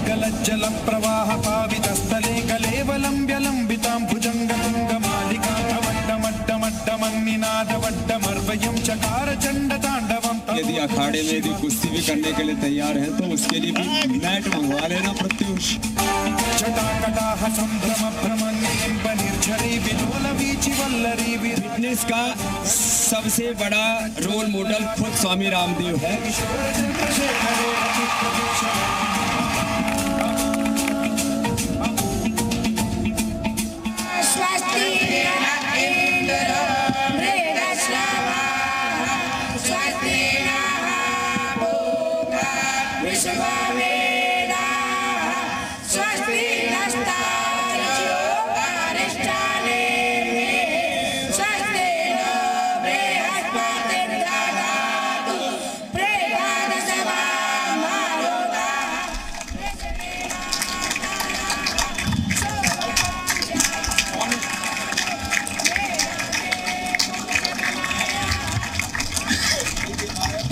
गलज्जल प्रवाह पावितस्थले कलेवलम्ब्य लम्बितां भुजङ्गतुङ्गमालिकामट्टमट्टमट्टमन्निनादवट्टमर्वयं चकार चण्डताण्डवम्। यदि अखाड़े में यदि कुश्ती भी करने के लिए तैयार है तो उसके लिए भी मैट मंगवा लेना प्रत्युष। जटाकटाह संभ्रम भ्रमण्यं बनिर्झरी विलोलवीचि वल्लरी। फिटनेस का सबसे बड़ा रोल मॉडल खुद स्वामी रामदेव है।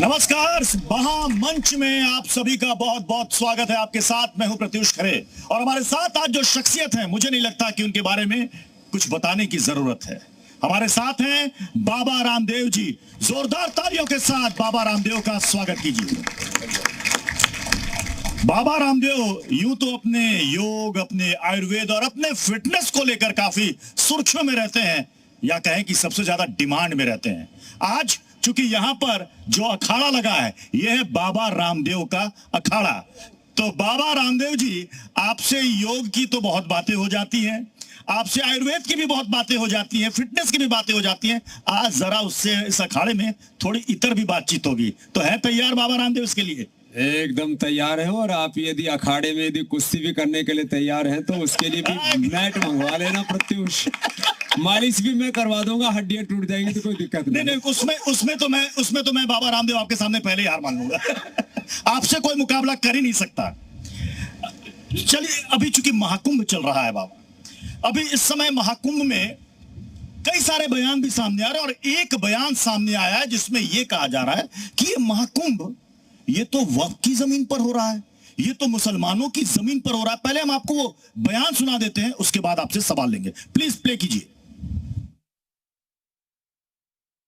नमस्कार, महामंच में आप सभी का बहुत बहुत स्वागत है। आपके साथ मैं हूं प्रत्युष खरे और हमारे साथ आज जो शख्सियत है मुझे नहीं लगता कि उनके बारे में कुछ बताने की जरूरत है। हमारे साथ हैं बाबा रामदेव जी। जोरदार तालियों के साथ बाबा रामदेव का स्वागत कीजिए। बाबा रामदेव यूं तो अपने योग, अपने आयुर्वेद और अपने फिटनेस को लेकर काफी सुर्खियों में रहते हैं, या कहें कि सबसे ज्यादा डिमांड में रहते हैं। आज चूंकि यहाँ पर जो अखाड़ा लगा है यह है बाबा रामदेव का अखाड़ा। तो बाबा रामदेव जी, आपसे योग की तो बहुत बातें हो जाती हैं, आपसे आयुर्वेद की भी बहुत बातें हो जाती हैं, फिटनेस की भी बातें हो जाती हैं। आज जरा उससे इस अखाड़े में थोड़ी इतर भी बातचीत होगी। तो है तैयार बाबा रामदेव इसके लिए? एकदम तैयार है। और आप यदि अखाड़े में यदि कुश्ती भी करने के लिए तैयार हैं तो उसके लिए भी मैट मंगवा लेना प्रत्युष। मालिश भी मैं करवा दूंगा, हड्डियां टूट जाएंगी तो कोई दिक्कत नहीं। नहीं, उसमें तो मैं बाबा रामदेव आपके सामने पहले ही हार मान लूंगा। आपसे कोई मुकाबला कर ही नहीं सकता। चलिए, अभी चूंकि महाकुंभ चल रहा है बाबा, अभी इस समय महाकुंभ में कई सारे बयान भी सामने आ रहे हैं और एक बयान सामने आया है जिसमें यह कहा जा रहा है कि ये महाकुंभ ये तो वक्फ की जमीन पर हो रहा है, ये तो मुसलमानों की जमीन पर हो रहा है। पहले हम आपको वो बयान सुना देते हैं, उसके बाद आपसे सवाल लेंगे। प्लीज प्ले कीजिए।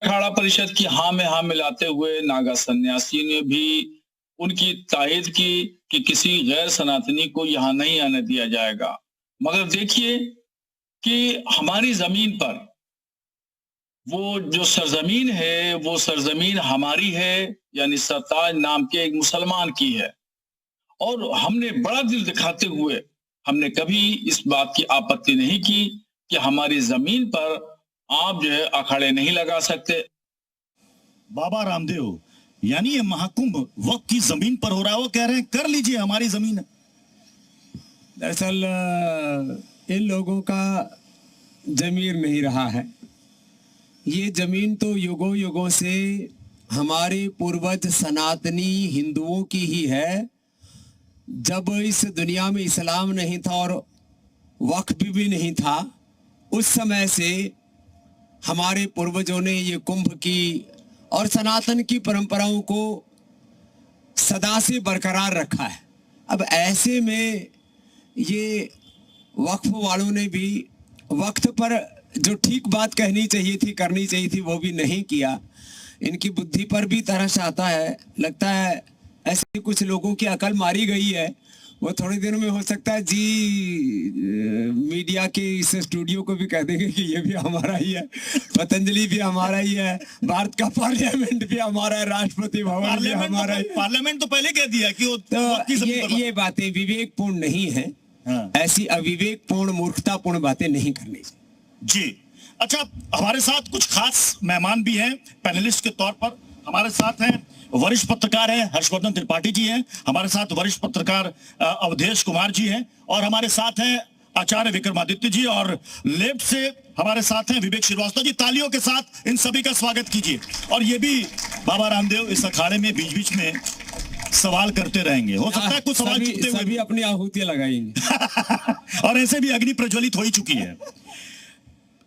अखाड़ा परिषद की हाँ में हाँ मिलाते हुए नागा सन्यासी ने भी उनकी तायद की कि किसी गैर सनातनी को यहाँ नहीं आने दिया जाएगा। मगर देखिए कि हमारी जमीन पर वो जो सरजमीन है वो सरजमीन हमारी है, यानी सरताज नाम के एक मुसलमान की है। और हमने बड़ा दिल दिखाते हुए हमने कभी इस बात की आपत्ति नहीं की कि हमारी जमीन पर आप जो है अखाड़े नहीं लगा सकते। बाबा रामदेव, यानी ये महाकुंभ वक्त की जमीन पर हो रहा है, वो कह रहे हैं कर लीजिए, हमारी जमीन है। दरअसल इन लोगों का जमीर नहीं रहा है। ये जमीन तो युगों युगों से हमारे पूर्वज सनातनी हिंदुओं की ही है। जब इस दुनिया में इस्लाम नहीं था और वक्फ भी नहीं था, उस समय से हमारे पूर्वजों ने ये कुंभ की और सनातन की परंपराओं को सदा से बरकरार रखा है। अब ऐसे में ये वक्फ वालों ने भी वक्त पर जो ठीक बात कहनी चाहिए थी, करनी चाहिए थी, वो भी नहीं किया। इनकी बुद्धि पर भी तरस आता है। लगता है ऐसे कुछ लोगों की अकल मारी गई है। वो थोड़ी देर में हो सकता है जी मीडिया के इस स्टूडियो को भी कह देंगे कि ये भी हमारा ही है, पतंजलि भी हमारा ही है, भारत का पार्लियामेंट भी हमारा है, राष्ट्रपति भवन भी हमारा है। पार्लियामेंट तो पहले कह दिया कि तो ये बातें विवेकपूर्ण नहीं है। हाँ। ऐसी अविवेकपूर्ण मूर्खतापूर्ण बातें नहीं करनी चाहिए जी। अच्छा, हमारे साथ कुछ खास मेहमान भी हैं पैनलिस्ट के तौर पर। हमारे साथ हैं वरिष्ठ पत्रकार हैं हर्षवर्धन त्रिपाठी जी हैं, हमारे साथ वरिष्ठ पत्रकार अवधेश कुमार जी हैं, और हमारे साथ हैं आचार्य विक्रमादित्य जी, और लेफ्ट से हमारे साथ हैं विवेक श्रीवास्तव जी। तालियों के साथ इन सभी का स्वागत कीजिए। और ये भी बाबा रामदेव इस अखाड़े में बीच बीच में सवाल करते रहेंगे। हो सकता है कुछ सवाल चुकते हुए सभी अपनी आहुतियां लगाएंगे और ऐसे भी अग्नि प्रज्वलित हो ही चुकी है।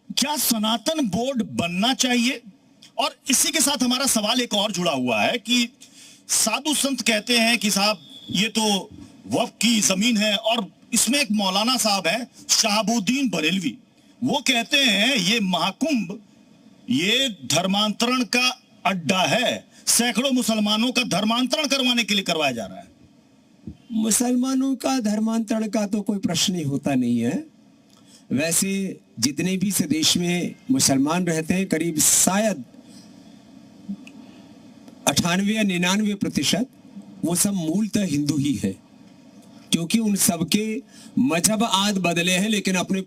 क्या सनातन बोर्ड बनना चाहिए? और इसी के साथ हमारा सवाल एक और जुड़ा हुआ है कि साधु संत कहते हैं कि साहब ये तो वक्फ की जमीन है और इसमें एक मौलाना साहब है शहाबुद्दीन बरेलवी, वो कहते हैं ये महाकुंभ ये धर्मांतरण का अड्डा है, सैकड़ों मुसलमानों का धर्मांतरण करवाने के लिए करवाया जा रहा है। मुसलमानों का धर्मांतरण का तो कोई प्रश्न ही होता नहीं है। वैसे जितने भी इस देश में मुसलमान रहते हैं करीब शायद 98 या 99% वो सब मूलतः हिंदू ही है, क्योंकि उन सबके मजहब आज बदले हैं लेकिन अपने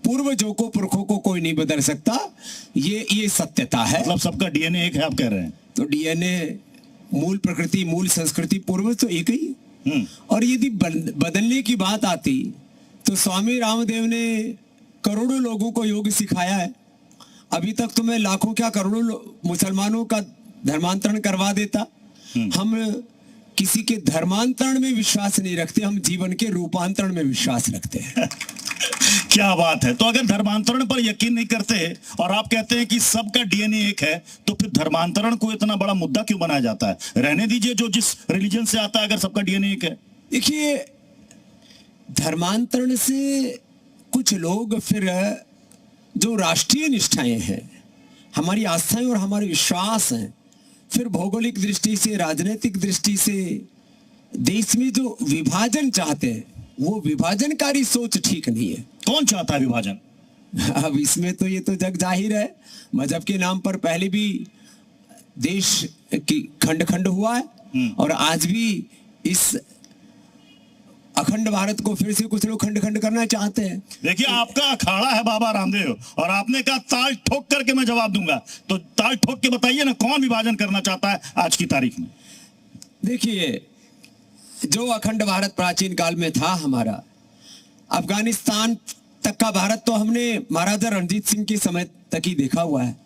पूर्वजों को पुरखों को कोई नहीं बदल सकता। ये सत्यता है। मतलब सबका डीएनए एक है आप कह रहे हैं? तो डीएनए, मूल प्रकृति, मूल संस्कृति, पूर्वज तो एक ही है। और यदि बदलने की बात आती तो स्वामी रामदेव ने करोड़ों लोगों को योग सिखाया है। अभी तक तो मैं लाखों क्या करोड़ों मुसलमानों का धर्मांतरण करवा देता। हम किसी के धर्मांतरण में विश्वास नहीं रखते, हम जीवन के रूपांतरण में विश्वास रखते हैं। क्या बात है। तो अगर धर्मांतरण पर यकीन नहीं करते और आप कहते हैं कि सबका डीएनए एक है, तो फिर धर्मांतरण को इतना बड़ा मुद्दा क्यों बनाया जाता है? रहने दीजिए, जो जिस रिलीजन से आता है अगर सबका डीएनए एक है। देखिए, धर्मांतरण से कुछ लोग फिर जो राष्ट्रीय निष्ठाएं हैं, हमारी आस्थाएं और हमारे विश्वास हैं, फिर भौगोलिक दृष्टि से, राजनीतिक दृष्टि से देश में जो विभाजन चाहते हैं, वो विभाजनकारी सोच ठीक नहीं है। कौन चाहता है विभाजन? अब इसमें तो ये तो जग जाहिर है, मजहब के नाम पर पहले भी देश की खंड खंड हुआ है और आज भी इस अखंड भारत को फिर से कुछ लोग खंड खंड करना चाहते हैं। देखिए, आपका अखाड़ा है बाबा रामदेव और आपने कहा ताल ठोक करके मैं जवाब दूंगा, तो ताल ठोक के बताइए ना, कौन विभाजन करना चाहता है आज की तारीख में? देखिए, जो अखंड भारत प्राचीन काल में था हमारा, अफगानिस्तान तक का भारत तो हमने महाराजा रणजीत सिंह के समय तक ही देखा हुआ है।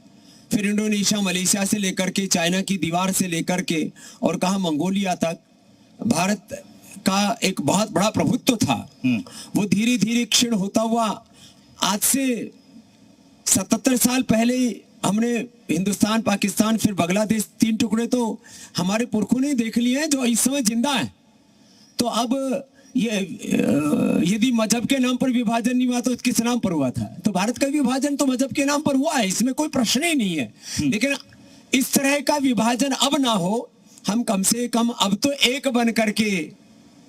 फिर इंडोनेशिया, मलेशिया से लेकर के चाइना की दीवार से लेकर के और कहा मंगोलिया तक भारत का एक बहुत बड़ा प्रभुत्व था। वो धीरे धीरे क्षीण होता हुआ आज से 77 साल पहले हमने हिंदुस्तान, पाकिस्तान, फिर बांग्लादेश, 3 टुकड़े तो हमारे पुरखों ने देख लिए हैं जो इस समय जिंदा है। तो अब ये यदि मजहब के नाम पर विभाजन नहीं हुआ तो किस नाम पर हुआ था? तो भारत का विभाजन तो मजहब के नाम पर हुआ है, इसमें कोई प्रश्न ही नहीं है। लेकिन इस तरह का विभाजन अब ना हो, हम कम से कम अब तो एक बन करके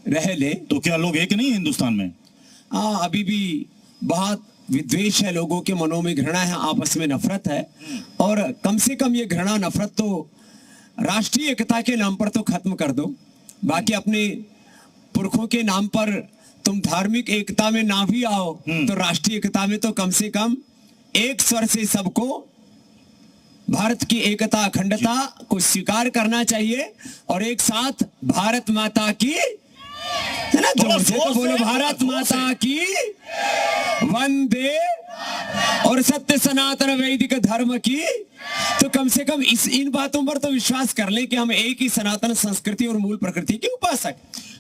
रह ले। तो क्या लोग एक नहीं हिंदुस्तान में? हाँ, अभी भी बहुत विद्वेष है, लोगों के मनों में घृणा है, आपस में नफरत है। और कम से कम ये घृणा नफरत तो राष्ट्रीय एकता के नाम पर तो खत्म कर दो। बाकी अपने पुरखों के नाम पर तुम धार्मिक एकता में ना भी आओ तो राष्ट्रीय एकता में तो कम से कम एक स्वर से सबको भारत की एकता, अखंडता को स्वीकार करना चाहिए और एक साथ भारत माता की, है ना, जोर से तो बोलो, भारत माता की वंदे और सत्य सनातन वैदिक धर्म की। तो कम से कम इन बातों पर तो विश्वास कर ले कि हम एक ही सनातन संस्कृति और मूल प्रकृति के उपासक।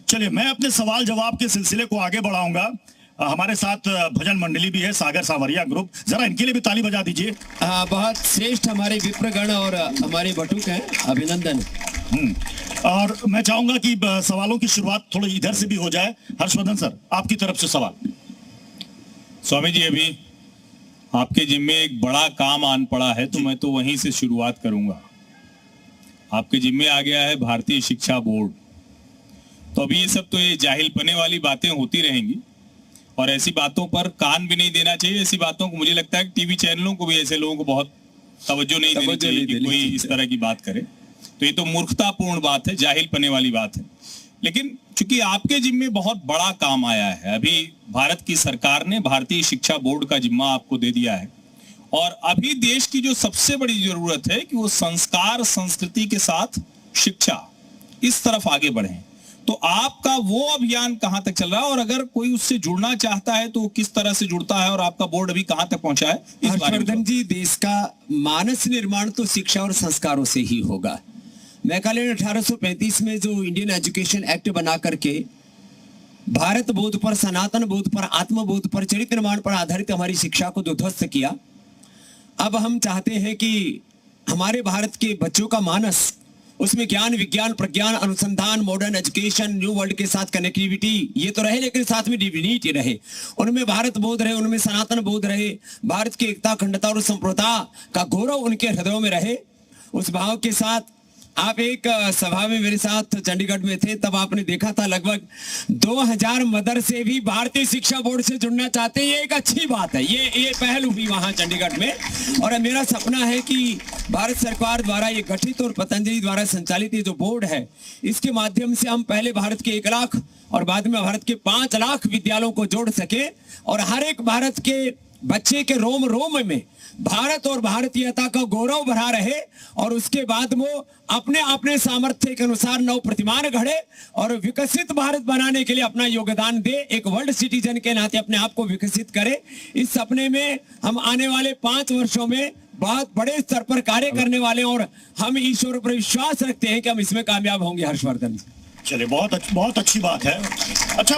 चलिए, मैं अपने सवाल जवाब के सिलसिले को आगे बढ़ाऊंगा। हमारे साथ भजन मंडली भी है, सागर सावरिया ग्रुप, जरा इनके लिए भी ताली बजा दीजिए। बहुत श्रेष्ठ हमारे विप्रगण और हमारे बटुक हैं, अभिनंदन। और मैं चाहूंगा कि सवालों की शुरुआत थोड़ी इधर से भी हो जाए। हर्षवर्धन सर, आपकी तरफ से सवाल। स्वामी जी, अभी आपके जिम्मे एक बड़ा काम आन पड़ा है, तो मैं तो वहीं से शुरुआत करूंगा। आपके जिम्मे आ गया है भारतीय शिक्षा बोर्ड। तो अभी ये सब तो ये जाहिलपने वाली बातें होती रहेंगी और ऐसी बातों पर कान भी नहीं देना चाहिए। ऐसी बातों को मुझे लगता है कि टीवी चैनलों को भी ऐसे लोगों को बहुत तवज्जो नहीं देनी चाहिए कि कोई इस तरह की बात करे। तो ये तो मूर्खतापूर्ण बात है, जाहिलपने वाली बात है। लेकिन चूंकि आपके जिम्मे बहुत बड़ा काम आया है, अभी भारत की सरकार ने भारतीय शिक्षा बोर्ड का जिम्मा आपको दे दिया है और अभी देश की जो सबसे बड़ी जरूरत है कि वो संस्कार, संस्कृति के साथ शिक्षा, इस तरफ आगे बढ़े। तो आपका वो अभियान कहां तक चल रहा है और अगर कोई उससे जुड़ना चाहता है तो किस तरह से जुड़ता है और आपका बोर्ड अभी कहां तक पहुंचा है? हर्षवर्धन जी, देश का मानस निर्माण तो शिक्षा और संस्कारों से ही होगा। मैकाले 1835 में जो इंडियन एजुकेशन एक्ट बना करके भारत बोध पर, सनातन बोध पर, आत्मबोध पर, चरित्र निर्माण पर आधारित हमारी शिक्षा को जो ध्वस्त किया, अब हम चाहते हैं कि हमारे भारत के बच्चों का मानस उसमें ज्ञान, विज्ञान, प्रज्ञान, अनुसंधान, मॉडर्न एजुकेशन, न्यू वर्ल्ड के साथ कनेक्टिविटी ये तो रहे, लेकिन साथ में डिविनिटी रहे, उनमें भारत बोध रहे, उनमें सनातन बोध रहे, भारत की एकता, अखंडता और संप्रभुता का गौरव उनके हृदयों में रहे। उस भाव के साथ आप एक सभा में मेरे साथ चंडीगढ़ में थे, तब आपने देखा था लगभग 2000 मदरसे भी भारतीय शिक्षा बोर्ड से जुड़ना चाहते हैं। ये एक अच्छी बात है, ये पहल हुई वहां चंडीगढ़ में। और मेरा सपना है कि भारत सरकार द्वारा ये गठित और पतंजलि द्वारा संचालित ये जो बोर्ड है, इसके माध्यम से हम पहले भारत के 1 लाख और बाद में भारत के 5 लाख विद्यालयों को जोड़ सके और हर एक भारत के बच्चे के रोम रोम में भारत और भारतीयता का गौरव बढ़ा रहे और उसके बाद वो अपने अपने सामर्थ्य के अनुसार नव प्रतिमान गढ़े और विकसित भारत बनाने के लिए अपना योगदान दे, एक वर्ल्ड सिटीजन के नाते अपने आप को विकसित करे। इस सपने में हम आने वाले 5 वर्षों में बहुत बड़े स्तर पर कार्य करने वाले और हम ईश्वर पर विश्वास रखते हैं कि हम इसमें कामयाब होंगे। हर्षवर्धन, चलिए, बहुत अच्छी बात है। अच्छा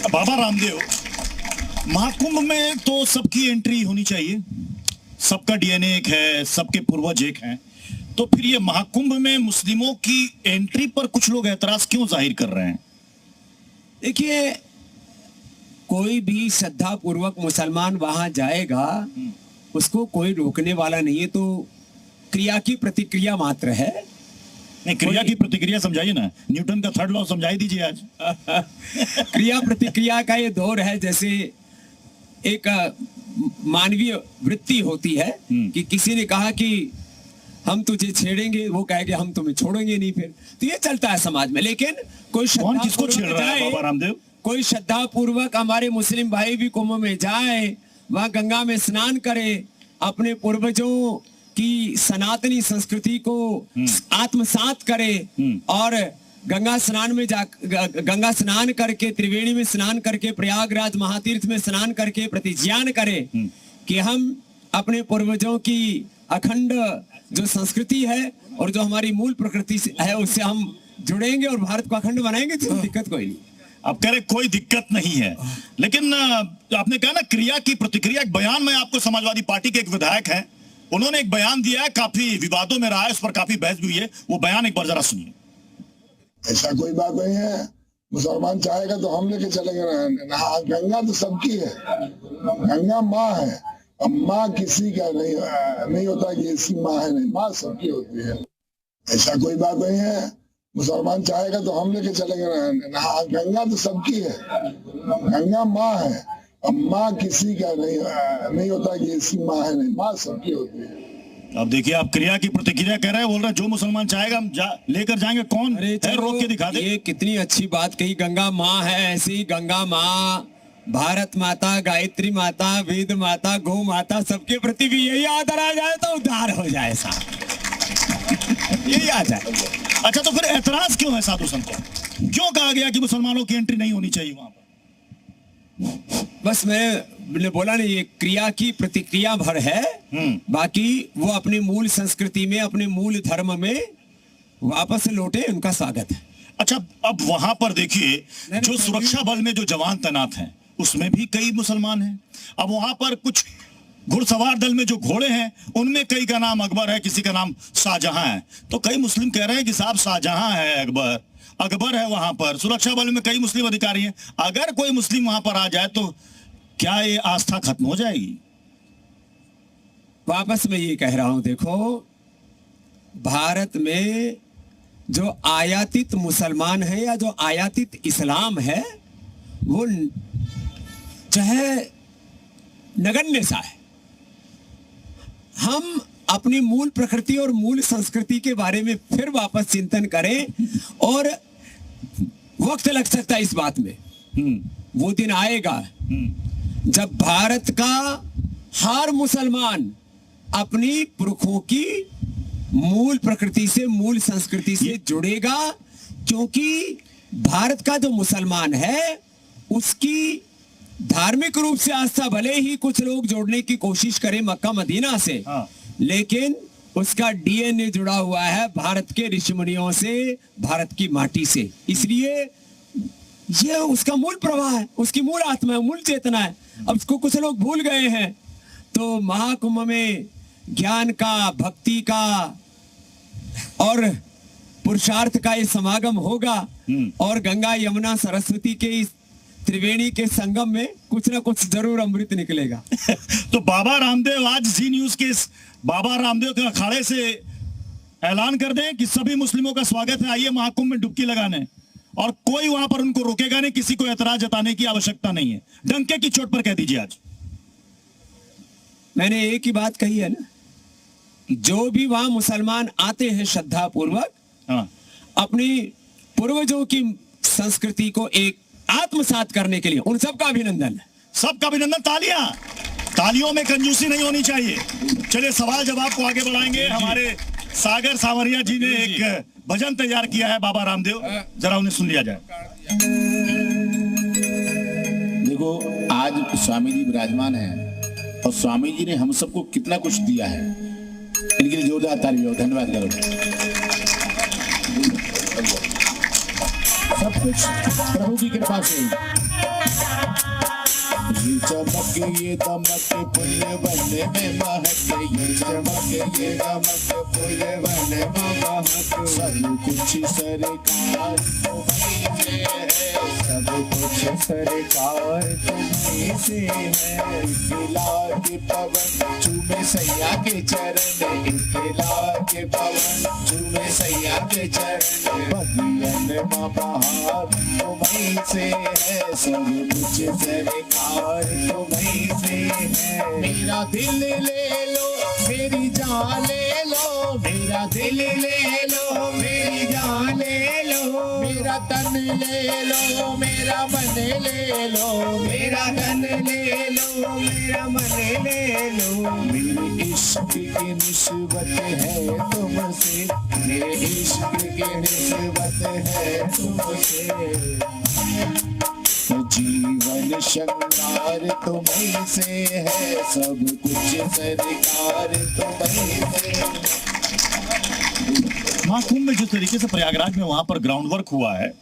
बाबा रामदेव, महाकुंभ में तो सबकी एंट्री होनी चाहिए, सबका डीएनए एक है, सबके पूर्वज एक हैं, तो फिर ये महाकुंभ में मुस्लिमों की एंट्री पर कुछ लोग एतराज क्यों जाहिर कर रहे हैं? देखिए, कोई भी श्रद्धा पूर्वक मुसलमान वहां जाएगा, उसको कोई रोकने वाला नहीं है, तो क्रिया की प्रतिक्रिया मात्र है। नहीं, क्रिया की प्रतिक्रिया समझाइए ना, न्यूटन का 3rd लॉ समझाई दीजिए आज। क्रिया प्रतिक्रिया का ये दौर है, जैसे एक मानवीय वृत्ति होती है कि किसी ने कहा कि हम तुझे छेड़ेंगे, वो कहेगा हम तुम्हें छोड़ेंगे नहीं, फिर तो ये चलता है समाज में। लेकिन कोई कौन किसको छेड़ रहा है बाबा रामदेव? कोई श्रद्धा पूर्वक हमारे मुस्लिम भाई भी कुंभ में जाए, वहां गंगा में स्नान करे, अपने पूर्वजों की सनातनी संस्कृति को आत्मसात करे और गंगा स्नान करके, त्रिवेणी में स्नान करके, प्रयागराज महातीर्थ में स्नान करके प्रतिज्ञान करे कि हम अपने पूर्वजों की अखंड जो संस्कृति है और जो हमारी मूल प्रकृति है उससे हम जुड़ेंगे और भारत को अखंड बनाएंगे। तो दिक्कत कोई नहीं। अब कह रहे कोई दिक्कत नहीं है, लेकिन आपने कहा ना क्रिया की प्रतिक्रिया। एक बयान में आपको, समाजवादी पार्टी के एक विधायक हैं, उन्होंने एक बयान दिया है, काफी विवादों में रहा है, उस पर काफी बहस भी हुई है, वो बयान एक बार जरा सुनिए। ऐसा कोई बात नहीं है, मुसलमान चाहेगा तो हम लेके चलेंगे ना। गंगा तो सबकी है, गंगा माँ है। अब माँ किसी का नहीं होता कि इसकी माँ है, नहीं, माँ सबकी होती है। ऐसा कोई बात नहीं है, मुसलमान चाहेगा तो हम लेके चलेंगे ना। गंगा तो सबकी है, गंगा माँ है। अब माँ किसी का नहीं होता कि इसकी माँ है, नहीं, माँ सबकी होती है। अब देखिए, आप क्रिया की प्रतिक्रिया कह रहे हैं, बोल रहे हैं जो मुसलमान चाहेगा हम लेकर जाएंगे। कौन है, रोक के दिखा दे। ये कितनी अच्छी बात कही, गंगा माँ है। ऐसी गंगा माँ, भारत माता, गायत्री माता, वेद माता, गौ माता, सबके प्रति भी यही आदर आ जाए तो उद्धार हो जाए साहब। यही आ जाए। अच्छा, तो फिर एतराज क्यों है साधु संतों? क्यों कहा गया कि मुसलमानों की एंट्री नहीं होनी चाहिए वहां पर? बस मैंने बोला नहीं, ये क्रिया की प्रतिक्रिया भर है, बाकी वो अपनी मूल संस्कृति में, अपने मूल धर्म में वापस लौटे, उनका स्वागत है। अच्छा, अब वहां पर देखिए, जो सुरक्षा बल में जो जवान तैनात हैं उसमें भी कई मुसलमान हैं। अब वहां पर कुछ घुड़सवार दल में जो घोड़े हैं उनमें कई का नाम अकबर है, किसी का नाम शाहजहां है। तो कई मुस्लिम कह रहे हैं कि साहब शाहजहां है, अकबर है वहां पर। सुरक्षा बल में कई मुस्लिम अधिकारी हैं, अगर कोई मुस्लिम वहां पर आ जाए तो क्या ये आस्था खत्म हो जाएगी? वापस मैं ये कह रहा हूं, देखो, भारत में जो आयातित मुसलमान है या जो आयातित इस्लाम है वो चाहे नगण्य सा है। हम अपनी मूल प्रकृति और मूल संस्कृति के बारे में फिर वापस चिंतन करें, और वक्त लग सकता है इस बात में। वो दिन आएगा जब भारत का हर मुसलमान अपनी पुरखों की मूल प्रकृति से, मूल संस्कृति से जुड़ेगा, क्योंकि भारत का जो मुसलमान है उसकी धार्मिक रूप से आस्था भले ही कुछ लोग जोड़ने की कोशिश करें मक्का मदीना से, लेकिन उसका डीएनए जुड़ा हुआ है भारत के ऋषि मुनियों से, भारत की माटी से। इसलिए ये उसका मूल प्रवाह है, उसकी मूल आत्मा है, मूल चेतना है। अब उसको कुछ लोग भूल गए हैं। तो महाकुंभ में ज्ञान का, भक्ति का और पुरुषार्थ का ये समागम होगा और गंगा यमुना सरस्वती के इस त्रिवेणी के संगम में कुछ ना कुछ जरूर अमृत निकलेगा। तो बाबा रामदेव आज जी न्यूज के इस बाबा रामदेव के अखाड़े से ऐलान कर दें कि सभी मुस्लिमों का स्वागत है, आइए महाकुंभ में डुबकी लगाने, और कोई वहां पर उनको रोकेगा नहीं, किसी को ऐतराज जताने की आवश्यकता नहीं है। डंके की चोट पर कह दीजिए आज। मैंने एक ही बात कही है ना, जो भी वहां मुसलमान आते हैं श्रद्धा पूर्वक अपनी पूर्वजों की संस्कृति को एक आत्मसात करने के लिए, उन सबका अभिनंदन है। सबका अभिनंदन। तालियां, तालियों में कंजूसी नहीं होनी चाहिए। चलिए सवाल जवाब को आगे बढ़ाएंगे। हमारे सागर सावरिया जी ने एक भजन तैयार किया है बाबा रामदेव, जरा उन्हें सुन लिया जाए। देखो, आज स्वामी जी विराजमान हैं और स्वामी जी ने हम सबको कितना कुछ दिया है, इनके लिए जोरदार तालियां। धन्यवाद करो। सब कुछ प्रभु की कृपा से। ये चमक ये दमक पुण्य बनने में महक, ये चमक ये दमक पुण्य बनने में महक। सब कुछ सरकार तुम्हीं से है, सब कुछ सरकार तुम्हीं से है। इखला के पवन चूमे सैया के चरण, इखला के पवन चूमे सैया के चरण। बगियन माँ बहार तुम्हीं से है, सब कुछ सरकार तुम्हीं से है। मेरा दिल ले लो, मेरी जान ले लो, मेरा दिल ले लो, मेरी जान ले लो। मेरा तन ले लो, मेरा मन ले लो, मेरा तन ले लो, मेरा मन ले लो। मेरे इश्क की निस्बत है तुमसे, मेरे इश्क की निस्बत है तुमसे। जीवन श्रृंगार तुम्हीं से है, सब कुछ सरकार तुम्हीं से। महाकुंभ में जिस तरीके से प्रयागराज में वहां पर ग्राउंड वर्क हुआ है,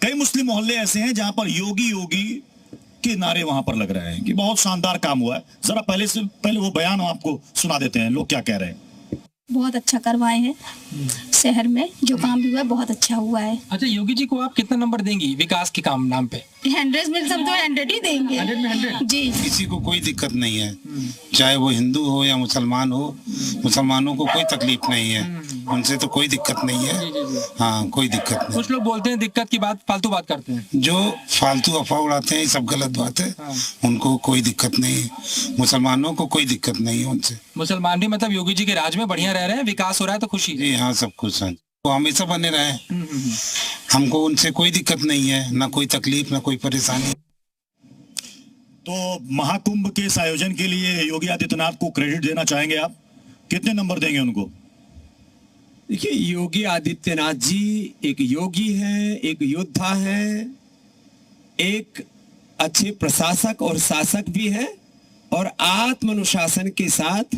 कई मुस्लिम मोहल्ले ऐसे हैं जहां पर योगी योगी के नारे वहां पर लग रहे हैं कि बहुत शानदार काम हुआ है। जरा पहले वो बयान हम आपको सुना देते हैं, लोग क्या कह रहे हैं। बहुत अच्छा करवाए हैं, शहर में जो काम भी हुआ है बहुत अच्छा हुआ है। अच्छा, योगी जी को आप कितना नंबर देंगी विकास के काम नाम पे? 100 में सब तो 100 ही देंगे। 100 में 100 जी। किसी को कोई दिक्कत नहीं है, चाहे वो हिंदू हो या मुसलमान हो, मुसलमानों को कोई तकलीफ नहीं है, उनसे तो कोई दिक्कत नहीं है। हाँ, कोई दिक्कत नहीं। कुछ लोग बोलते हैं दिक्कत की बात, फालतू बात करते हैं। जो फालतू अफवाह उड़ाते हैं ये सब गलत बात है। उनको कोई दिक्कत नहीं है, मुसलमानों को कोई दिक्कत नहीं है उनसे। मुसलमान भी मतलब योगी जी के राज में बढ़िया रह रहे हैं, विकास हो रहा है तो खुशी है। जी हाँ, सब कुछ है, वो हमेशा बने रहे। हमको उनसे कोई दिक्कत नहीं है, ना कोई तकलीफ ना कोई परेशानी। तो महाकुंभ के इस आयोजन के लिए योगी आदित्यनाथ को क्रेडिट देना चाहेंगे आप? कितने नंबर देंगे उनको? देखिए, योगी आदित्यनाथ जी एक योगी हैं, एक योद्धा हैं, एक अच्छे प्रशासक और शासक भी हैं, और आत्मानुशासन के साथ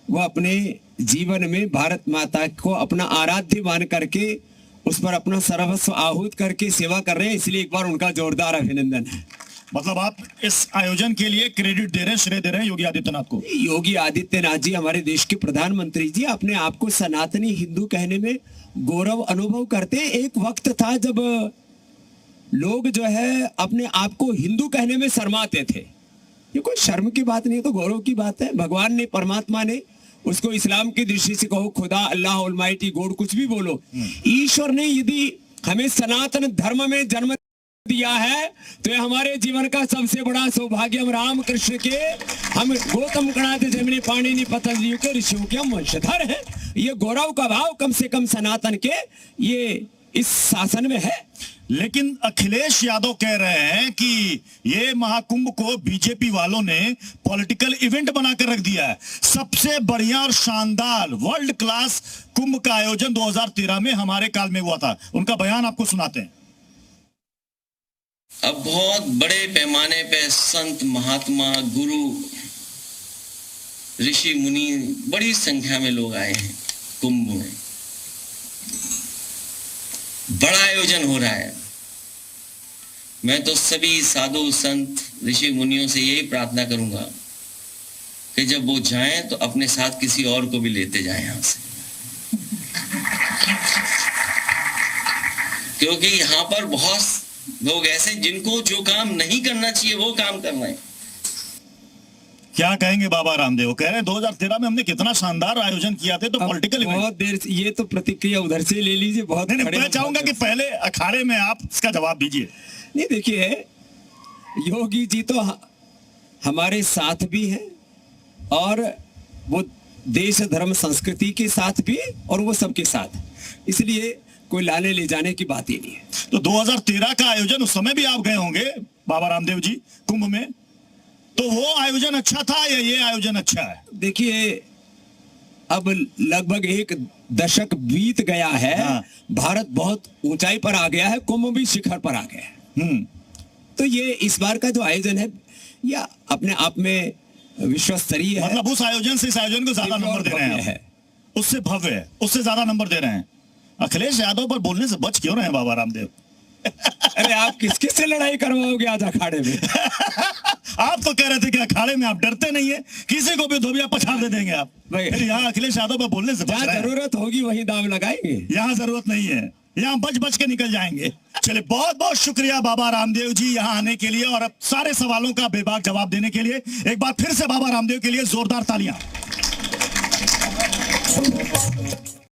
वो अपने जीवन में भारत माता को अपना आराध्य मान करके उस पर अपना सर्वस्व आहूत करके सेवा कर रहे हैं। इसलिए एक बार उनका जोरदार अभिनंदन है। मतलब आप इस आयोजन के लिए क्रेडिट दे रहे हैं, श्रेय दे रहे हैं योगी आदित्यनाथ को? योगी आदित्यनाथ जी हमारे देश के प्रधानमंत्री जी अपने आप को सनातनी हिंदू कहने में गौरव अनुभव करते हैं। एक वक्त था जब लोग जो है अपने आप को हिंदू कहने में शर्माते थे। ये कोई शर्म की बात नहीं, तो गौरव की बात है। भगवान ने, परमात्मा ने, उसको इस्लाम की दृष्टि से कहो खुदा, अल्लाह, ऑलमाइटी गॉड, कुछ भी बोलो, ईश्वर ने यदि हमें सनातन धर्म में जन्म दिया है तो ये हमारे जीवन का सबसे बड़ा सौभाग्य। हम राम कृष्ण के, हम गौतम कणाद जैमिनी पाणिनि पतंजलि के ऋषियों के हम वंशधर हैं। ये गौरव का भाव कम से कम सनातन के ये इस शासन में है। लेकिन अखिलेश यादव कह रहे हैं कि ये महाकुंभ को बीजेपी वालों ने पॉलिटिकल इवेंट बनाकर रख दिया है। सबसे बढ़िया और शानदार वर्ल्ड क्लास कुंभ का आयोजन 2013 में हमारे काल में हुआ था। उनका बयान आपको सुनाते हैं। अब बहुत बड़े पैमाने पे संत, महात्मा, गुरु, ऋषि, मुनि, बड़ी संख्या में लोग आए हैं कुंभ में। बड़ा आयोजन हो रहा है। मैं तो सभी साधु, संत, ऋषि, मुनियों से यही प्रार्थना करूंगा कि जब वो जाएं तो अपने साथ किसी और को भी लेते जाएं यहां से। क्योंकि यहाँ पर बहुत लोग ऐसे जिनको जो काम नहीं करना चाहिए वो काम कर रहे हैं। क्या कहेंगे बाबा रामदेव? कह रहे हैं 2013 में हमने कितना शानदार आयोजन किया था, तो पॉलिटिकल बहुत देर से ये तो प्रतिक्रिया उधर से ले लीजिए। बहुत नहीं, मैं चाहूंगा कि पहले अखाड़े में आप इसका जवाब दीजिए। नहीं, देखिए, योगी जी तो हमारे साथ भी हैं और वो देश धर्म संस्कृति के साथ भी, और वो सबके साथ, इसलिए कोई लाने ले जाने की बात ही नहीं है। तो 2013 का आयोजन, उस समय भी आप गए होंगे बाबा रामदेव जी कुंभ में, तो वो आयोजन अच्छा था या ये आयोजन अच्छा है? देखिए, अब लगभग एक दशक बीत गया है। हाँ। भारत बहुत ऊंचाई पर आ गया है, कुंभ भी शिखर पर आ गया है। तो ये इस बार का जो आयोजन है, या अपने आप में विश्वस्तरीय है। मतलब उस आयोजन से इस आयोजन को ज्यादा नंबर दे रहे हैं, उससे भव्य है, उससे ज्यादा नंबर दे रहे हैं। अखिलेश यादव पर बोलने से बच क्यों रहे हैं बाबा रामदेव? अरे आप किस किस से लड़ाई करवाओगे आज अखाड़े में? आप तो कह रहे थे कि अखाड़े में आप डरते नहीं है, किसी को भी धोबिया पछाड़ दे देंगे आप। यहाँ अखिलेश यादव पर बोलने से बच रहे हैं। जरूरत होगी वही दाव लगाएंगे, यहाँ जरूरत नहीं है, यहाँ बच बच के निकल जाएंगे। चलिए, बहुत बहुत शुक्रिया बाबा रामदेव जी यहाँ आने के लिए और अब सारे सवालों का बेबाक जवाब देने के लिए। एक बार फिर से बाबा रामदेव के लिए जोरदार तालियां।